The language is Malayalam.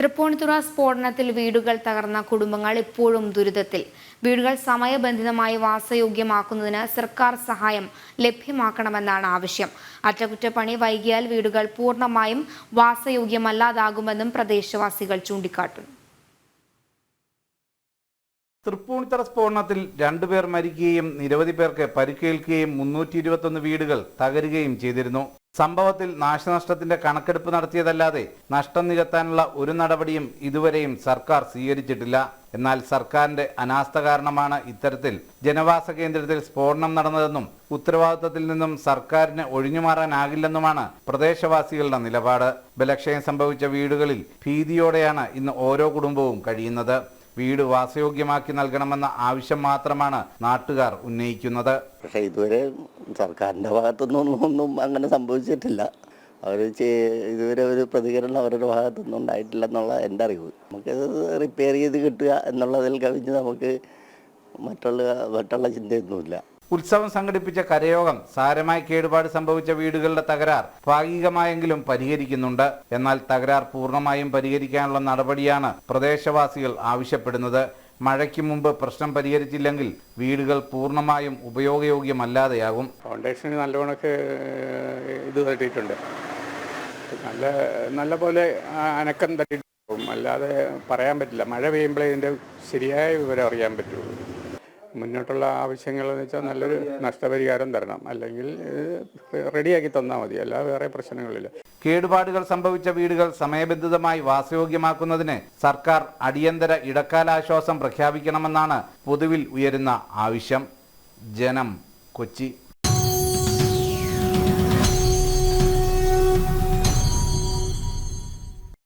തൃപ്പൂണിത്തുറ സ്ഫോടനത്തിൽ വീടുകൾ തകർന്ന കുടുംബങ്ങൾ ഇപ്പോഴും ദുരിതത്തിൽ. വീടുകൾ സമയബന്ധിതമായി വാസയോഗ്യമാക്കുന്നതിന് സർക്കാർ സഹായം ലഭ്യമാക്കണമെന്നാണ് ആവശ്യം. അറ്റകുറ്റപ്പണി വൈകിയാൽ വീടുകൾ പൂർണ്ണമായും വാസയോഗ്യമല്ലാതാകുമെന്നും പ്രദേശവാസികൾ ചൂണ്ടിക്കാട്ടുന്നു. തൃപ്പൂണിത്തുറ സ്ഫോടനത്തിൽ 2 പേർ മരിക്കുകയും നിരവധി പേർക്ക് പരിക്കേൽക്കുകയും 321 വീടുകൾ തകരുകയും ചെയ്തിരുന്നു. സംഭവത്തിൽ നാശനഷ്ടത്തിന്റെ കണക്കെടുപ്പ് നടത്തിയതല്ലാതെ നഷ്ടം നികത്താനുള്ള ഒരു നടപടിയും ഇതുവരെയും സർക്കാർ സ്വീകരിച്ചിട്ടില്ല. എന്നാൽ സർക്കാരിന്റെ അനാസ്ഥ കാരണമാണ് ഇത്തരത്തിൽ ജനവാസ കേന്ദ്രത്തിൽ സ്ഫോടനം നടന്നതെന്നും ഉത്തരവാദിത്തത്തിൽ നിന്നും സർക്കാരിന് ഒഴിഞ്ഞുമാറാനാകില്ലെന്നുമാണ് പ്രദേശവാസികളുടെ നിലപാട്. ബലക്ഷയം സംഭവിച്ച വീടുകളിൽ ഭീതിയോടെയാണ് ഇന്ന് ഓരോ കുടുംബവും കഴിയുന്നത്. വീട് വാസയോഗ്യമാക്കി നൽകണമെന്ന ആവശ്യം മാത്രമാണ് നാട്ടുകാർ ഉന്നയിക്കുന്നത്. പക്ഷേ ഇതുവരെ സർക്കാരിൻ്റെ ഭാഗത്തുനിന്നൊന്നും അങ്ങനെ സംഭവിച്ചിട്ടില്ല. ഇതുവരെ ഒരു പ്രതികരണം അവരുടെ ഭാഗത്തുനിന്നും ഉണ്ടായിട്ടില്ല എന്നുള്ള എൻ്റെ അറിവ്. നമുക്കത് റിപ്പയർ ചെയ്ത് കിട്ടുക എന്നുള്ളതിൽ കവിഞ്ഞ് നമുക്ക് മറ്റുള്ള ചിന്തയൊന്നുമില്ല. ഉത്സവം സംഘടിപ്പിച്ച കരയോഗം സാരമായി കേടുപാട് സംഭവിച്ച വീടുകളുടെ തകരാർ ഭാഗികമായെങ്കിലും പരിഹരിക്കുന്നുണ്ട്. എന്നാൽ തകരാർ പൂർണ്ണമായും പരിഹരിക്കാനുള്ള നടപടിയാണ് പ്രദേശവാസികൾ ആവശ്യപ്പെടുന്നത്. മഴയ്ക്ക് മുമ്പ് പ്രശ്നം പരിഹരിച്ചില്ലെങ്കിൽ വീടുകൾ പൂർണ്ണമായും ഉപയോഗയോഗ്യമല്ലാതെയാകും. ഫൗണ്ടേഷന് നല്ലവണ്ണക്ക് ഇത് തട്ടിയിട്ടുണ്ട്. നല്ല പോലെ അനക്കം തട്ടിയിട്ടുണ്ടാവും. അല്ലാതെ പറയാൻ പറ്റില്ല. മഴ പെയ്യുമ്പോഴേ ഇതിൻ്റെ ശരിയായ വിവരം അറിയാൻ പറ്റുള്ളൂ. മുന്നോട്ടുള്ള ആവശ്യങ്ങളെന്ന് വെച്ചാൽ നല്ലൊരു നഷ്ടപരിഹാരം തരണം, അല്ലെങ്കിൽ റെഡിയാക്കി തന്നാൽ മതി. അല്ലാതെ വേറെ പ്രശ്നങ്ങളില്ല. കേടുപാടുകൾ സംഭവിച്ച വീടുകൾ സമയബന്ധിതമായി വാസയോഗ്യമാക്കുന്നതിന് സർക്കാർ അടിയന്തര ഇടക്കാലാശ്വാസം പ്രഖ്യാപിക്കണമെന്നാണ് പൊതുവിൽ ഉയരുന്ന ആവശ്യം. ജനം, കൊച്ചി.